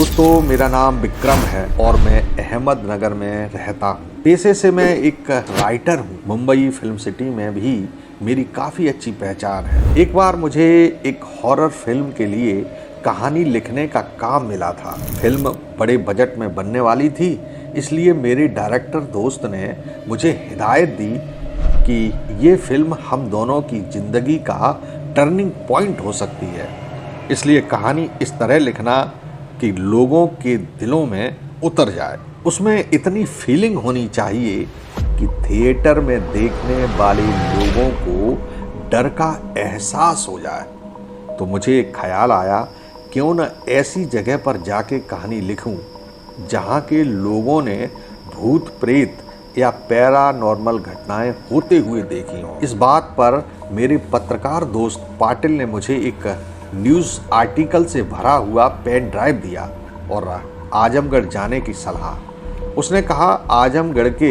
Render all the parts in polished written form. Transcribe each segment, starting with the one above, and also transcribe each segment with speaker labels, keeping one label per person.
Speaker 1: दोस्तों, मेरा नाम विक्रम है और मैं अहमदनगर में रहता हूँ। पेशे से मैं एक राइटर हूँ। मुंबई फिल्म सिटी में भी मेरी काफ़ी अच्छी पहचान है। एक बार मुझे एक हॉरर फिल्म के लिए कहानी लिखने का काम मिला था। फिल्म बड़े बजट में बनने वाली थी, इसलिए मेरे डायरेक्टर दोस्त ने मुझे हिदायत दी कि ये फिल्म हम दोनों की ज़िंदगी का टर्निंग पॉइंट हो सकती है। इसलिए कहानी इस तरह लिखना कि लोगों के दिलों में उतर जाए। उसमें इतनी फीलिंग होनी चाहिए कि थिएटर में देखने वाले लोगों को डर का एहसास हो जाए। तो मुझे एक ख्याल आया, क्यों न ऐसी जगह पर जाके कहानी लिखूं जहां के लोगों ने भूत प्रेत या पैरानॉर्मल घटनाएं होते हुए देखी हों। इस बात पर मेरे पत्रकार दोस्त पाटिल ने मुझे एक न्यूज़ आर्टिकल से भरा हुआ पेन ड्राइव दिया और आजमगढ़ जाने की सलाह। उसने कहा, आजमगढ़ के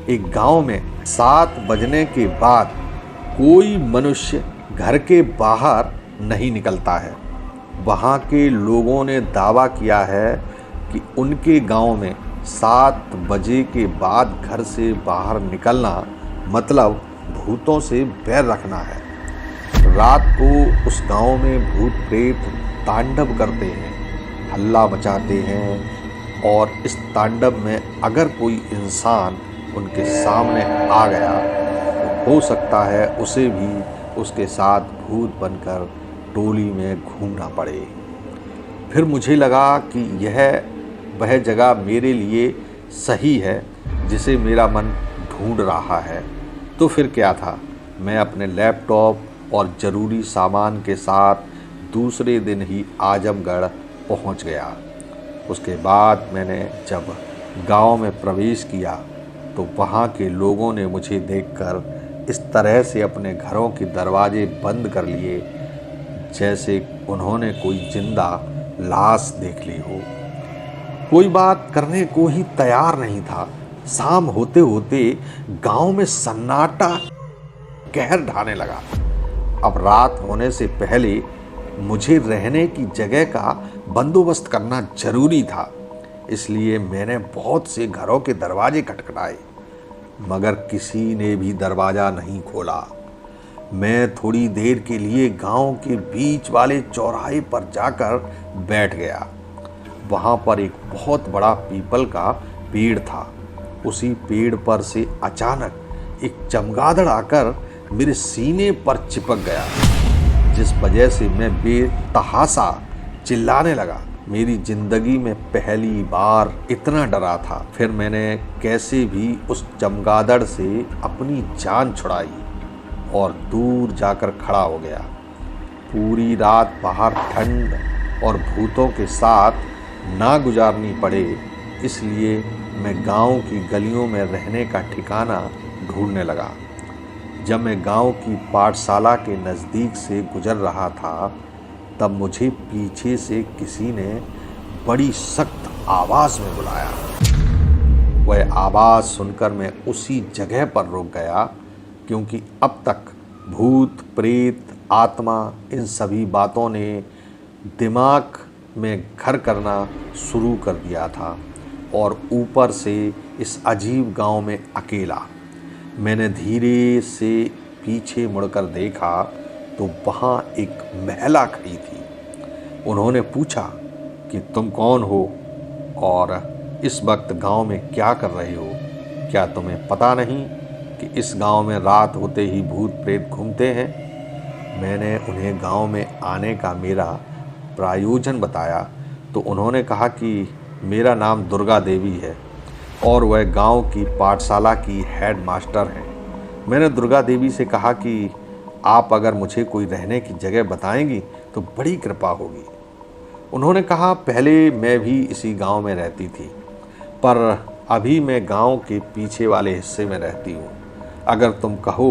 Speaker 1: एक गांव में 7 बजने के बाद कोई मनुष्य घर के बाहर नहीं निकलता है। वहां के लोगों ने दावा किया है कि उनके गांव में 7 बजे के बाद घर से बाहर निकलना मतलब भूतों से बैर रखना है। रात को उस गांव में भूत प्रेत तांडव करते हैं, हल्ला मचाते हैं और इस तांडव में अगर कोई इंसान उनके सामने आ गया तो हो सकता है उसे भी उसके साथ भूत बनकर टोली में घूमना पड़े। फिर मुझे लगा कि यह वह जगह मेरे लिए सही है जिसे मेरा मन ढूंढ रहा है। तो फिर क्या था, मैं अपने लैपटॉप और ज़रूरी सामान के साथ दूसरे दिन ही आजमगढ़ पहुंच गया। उसके बाद मैंने जब गांव में प्रवेश किया तो वहां के लोगों ने मुझे देखकर इस तरह से अपने घरों के दरवाजे बंद कर लिए जैसे उन्होंने कोई जिंदा लाश देख ली हो। कोई बात करने को ही तैयार नहीं था। शाम होते होते गांव में सन्नाटा कहर ढाने लगा। अब रात होने से पहले मुझे रहने की जगह का बंदोबस्त करना जरूरी था, इसलिए मैंने बहुत से घरों के दरवाजे खटखटाए, मगर किसी ने भी दरवाज़ा नहीं खोला। मैं थोड़ी देर के लिए गांव के बीच वाले चौराहे पर जाकर बैठ गया। वहां पर एक बहुत बड़ा पीपल का पेड़ था। उसी पेड़ पर से अचानक एक चमगादड़ आकर मेरे सीने पर चिपक गया, जिस वजह से मैं बेतहाशा चिल्लाने लगा। मेरी जिंदगी में पहली बार इतना डरा था। फिर मैंने कैसे भी उस चमगादड़ से अपनी जान छुड़ाई और दूर जाकर खड़ा हो गया। पूरी रात बाहर ठंड और भूतों के साथ ना गुजारनी पड़े, इसलिए मैं गांव की गलियों में रहने का ठिकाना ढूंढने लगा। जब मैं गांव की पाठशाला के नज़दीक से गुजर रहा था, तब मुझे पीछे से किसी ने बड़ी सख्त आवाज़ में बुलाया। वह आवाज़ सुनकर मैं उसी जगह पर रुक गया, क्योंकि अब तक भूत प्रेत आत्मा इन सभी बातों ने दिमाग में घर करना शुरू कर दिया था, और ऊपर से इस अजीब गांव में अकेला। मैंने धीरे से पीछे मुड़कर देखा तो वहाँ एक महिला खड़ी थी। उन्होंने पूछा कि तुम कौन हो और इस वक्त गांव में क्या कर रहे हो? क्या तुम्हें पता नहीं कि इस गांव में रात होते ही भूत प्रेत घूमते हैं? मैंने उन्हें गांव में आने का मेरा प्रायोजन बताया तो उन्होंने कहा कि मेरा नाम दुर्गा देवी है और वह गांव की पाठशाला की हेड मास्टर हैं। मैंने दुर्गा देवी से कहा कि आप अगर मुझे कोई रहने की जगह बताएंगी तो बड़ी कृपा होगी। उन्होंने कहा, पहले मैं भी इसी गांव में रहती थी, पर अभी मैं गांव के पीछे वाले हिस्से में रहती हूँ। अगर तुम कहो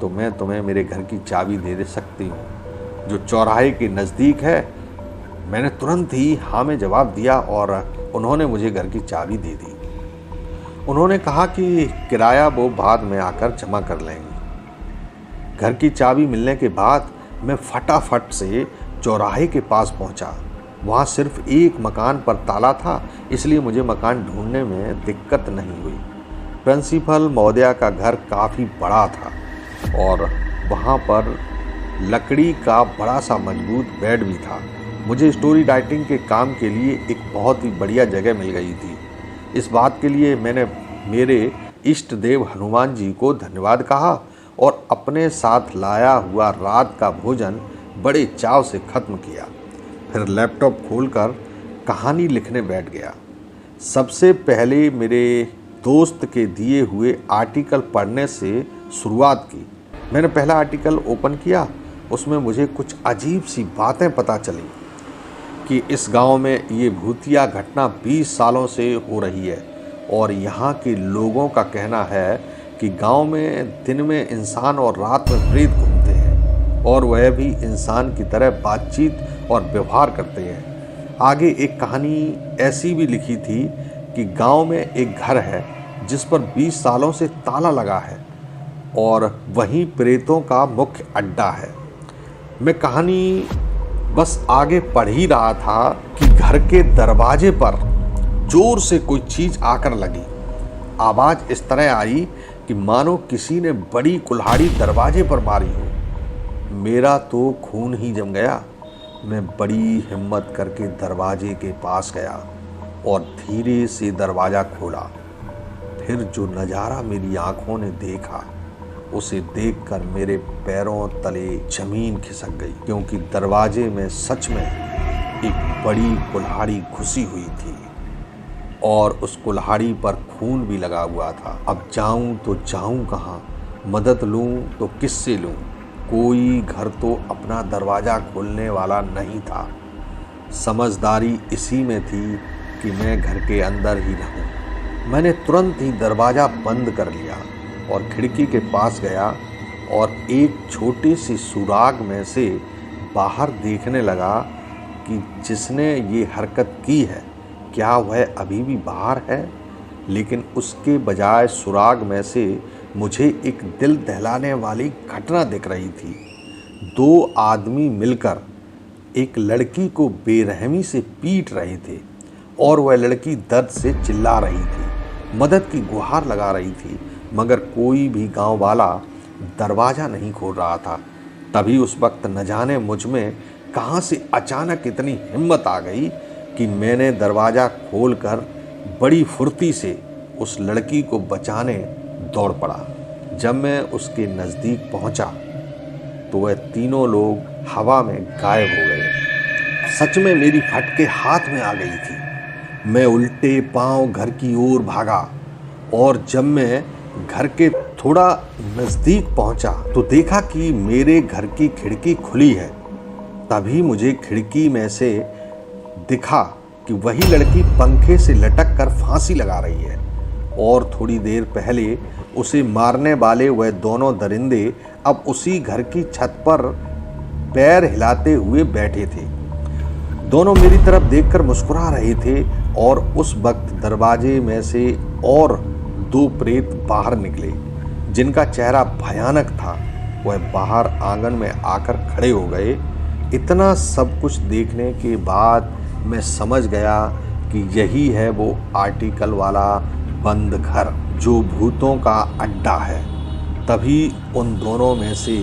Speaker 1: तो मैं तुम्हें मेरे घर की चाबी दे सकती हूँ, जो चौराहे के नज़दीक है। मैंने तुरंत ही हाँ में जवाब दिया और उन्होंने मुझे घर की चाबी दे दी। उन्होंने कहा कि किराया वो बाद में आकर जमा कर लेंगे। घर की चाबी मिलने के बाद मैं फटाफट से चौराहे के पास पहुंचा वहाँ सिर्फ एक मकान पर ताला था, इसलिए मुझे मकान ढूंढने में दिक्कत नहीं हुई। प्रिंसिपल महोदया का घर काफ़ी बड़ा था और वहाँ पर लकड़ी का बड़ा सा मजबूत बेड भी था। मुझे स्टोरी राइटिंग के काम के लिए एक बहुत ही बढ़िया जगह मिल गई थी। इस बात के लिए मैंने मेरे इष्ट देव हनुमान जी को धन्यवाद कहा और अपने साथ लाया हुआ रात का भोजन बड़े चाव से ख़त्म किया। फिर लैपटॉप खोलकर कहानी लिखने बैठ गया। सबसे पहले मेरे दोस्त के दिए हुए आर्टिकल पढ़ने से शुरुआत की। मैंने पहला आर्टिकल ओपन किया। उसमें मुझे कुछ अजीब सी बातें पता चली कि इस गांव में ये भूतिया घटना 20 सालों से हो रही है और यहाँ के लोगों का कहना है कि गांव में दिन में इंसान और रात में प्रेत घूमते हैं और वह भी इंसान की तरह बातचीत और व्यवहार करते हैं। आगे एक कहानी ऐसी भी लिखी थी कि गांव में एक घर है जिस पर 20 सालों से ताला लगा है और वहीं प्रेतों का मुख्य अड्डा है। मैं कहानी बस आगे पढ़ ही रहा था कि घर के दरवाजे पर जोर से कोई चीज़ आकर लगी। आवाज़ इस तरह आई कि मानो किसी ने बड़ी कुल्हाड़ी दरवाजे पर मारी हो। मेरा तो खून ही जम गया। मैं बड़ी हिम्मत करके दरवाजे के पास गया और धीरे से दरवाज़ा खोला। फिर जो नज़ारा मेरी आंखों ने देखा उसे देखकर मेरे पैरों तले जमीन खिसक गई, क्योंकि दरवाजे में सच में एक बड़ी कुल्हाड़ी घुसी हुई थी और उस कुल्हाड़ी पर खून भी लगा हुआ था। अब जाऊं तो जाऊं कहाँ, मदद लूं तो किससे लूं? कोई घर तो अपना दरवाज़ा खोलने वाला नहीं था। समझदारी इसी में थी कि मैं घर के अंदर ही रहूं। मैंने तुरंत ही दरवाज़ा बंद कर लिया और खिड़की के पास गया और एक छोटी सी सुराग में से बाहर देखने लगा कि जिसने ये हरकत की है क्या वह अभी भी बाहर है। लेकिन उसके बजाय सुराग में से मुझे एक दिल दहलाने वाली घटना दिख रही थी। 2 आदमी मिलकर एक लड़की को बेरहमी से पीट रहे थे और वह लड़की दर्द से चिल्ला रही थी, मदद की गुहार लगा रही थी, मगर कोई भी गांव वाला दरवाज़ा नहीं खोल रहा था। तभी उस वक्त न जाने मुझ में कहाँ से अचानक इतनी हिम्मत आ गई कि मैंने दरवाज़ा खोलकर बड़ी फुर्ती से उस लड़की को बचाने दौड़ पड़ा। जब मैं उसके नज़दीक पहुंचा तो वह तीनों लोग हवा में गायब हो गए। सच में मेरी फटके हाथ में आ गई थी। मैं उल्टे पांव घर की ओर भागा और जब मैं घर के थोड़ा नज़दीक पहुंचा तो देखा कि मेरे घर की खिड़की खुली है। तभी मुझे खिड़की में से दिखा कि वही लड़की पंखे से लटक कर फांसी लगा रही है और थोड़ी देर पहले उसे मारने वाले वह दोनों दरिंदे अब उसी घर की छत पर पैर हिलाते हुए बैठे थे। दोनों मेरी तरफ देखकर मुस्कुरा रहे थे और उस वक्त दरवाजे में से और 2 प्रेत बाहर निकले जिनका चेहरा भयानक था। वह बाहर आंगन में आकर खड़े हो गए। इतना सब कुछ देखने के बाद मैं समझ गया कि यही है वो आर्टिकल वाला बंद घर जो भूतों का अड्डा है। तभी उन दोनों में से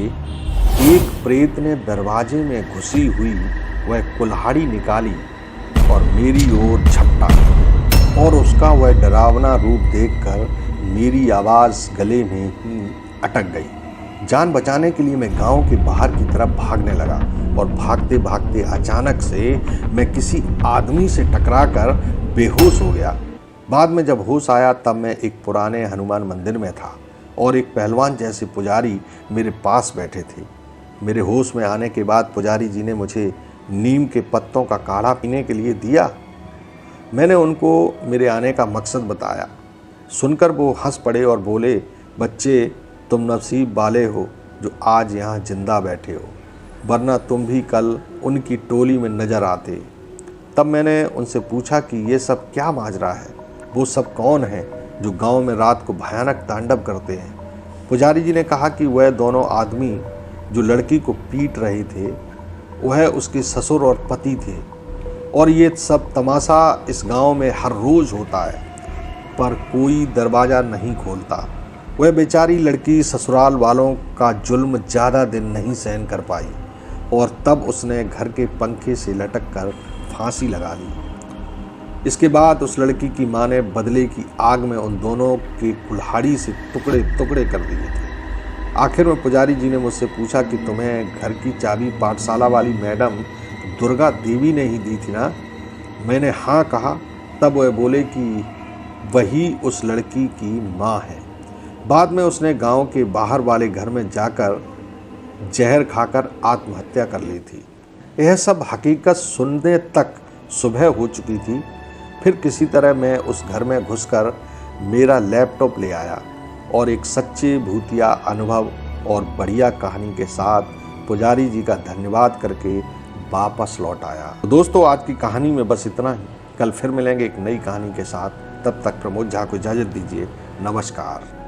Speaker 1: एक प्रेत ने दरवाजे में घुसी हुई वह कुल्हाड़ी निकाली और मेरी ओर झपटा और उसका वह डरावना रूप देखकर मेरी आवाज़ गले में ही अटक गई। जान बचाने के लिए मैं गांव के बाहर की तरफ भागने लगा और भागते भागते अचानक से मैं किसी आदमी से टकराकर बेहोश हो गया। बाद में जब होश आया तब मैं एक पुराने हनुमान मंदिर में था और एक पहलवान जैसे पुजारी मेरे पास बैठे थे। मेरे होश में आने के बाद पुजारी जी ने मुझे नीम के पत्तों का काढ़ा पीने के लिए दिया। मैंने उनको मेरे आने का मकसद बताया। सुनकर वो हंस पड़े और बोले, बच्चे तुम नसीब वाले हो जो आज यहाँ जिंदा बैठे हो, वरना तुम भी कल उनकी टोली में नज़र आते। तब मैंने उनसे पूछा कि ये सब क्या माजरा है, वो सब कौन हैं जो गांव में रात को भयानक तांडव करते हैं। पुजारी जी ने कहा कि वह दोनों आदमी जो लड़की को पीट रहे थे वह उसके ससुर और पति थे। और ये सब तमाशा इस गांव में हर रोज होता है, पर कोई दरवाज़ा नहीं खोलता। वह बेचारी लड़की ससुराल वालों का जुल्म ज़्यादा दिन नहीं सहन कर पाई और तब उसने घर के पंखे से लटक कर फांसी लगा ली। इसके बाद उस लड़की की मां ने बदले की आग में उन दोनों के कुल्हाड़ी से टुकड़े टुकड़े कर दिए थे। आखिर में पुजारी जी ने मुझसे पूछा कि तुम्हें घर की चाबी पाठशाला वाली मैडम दुर्गा देवी ने ही दी थी ना? मैंने हाँ कहा। तब वह बोले कि वही उस लड़की की माँ है। बाद में उसने गांव के बाहर वाले घर में जाकर जहर खाकर आत्महत्या कर ली थी। यह सब हकीकत सुनने तक सुबह हो चुकी थी। फिर किसी तरह मैं उस घर में घुसकर मेरा लैपटॉप ले आया और एक सच्चे भूतिया अनुभव और बढ़िया कहानी के साथ पुजारी जी का धन्यवाद करके वापस लौट आया। तो दोस्तों, आज की कहानी में बस इतना ही। कल फिर मिलेंगे एक नई कहानी के साथ। तब तक प्रमोद झा को इजाज़त दीजिए। नमस्कार।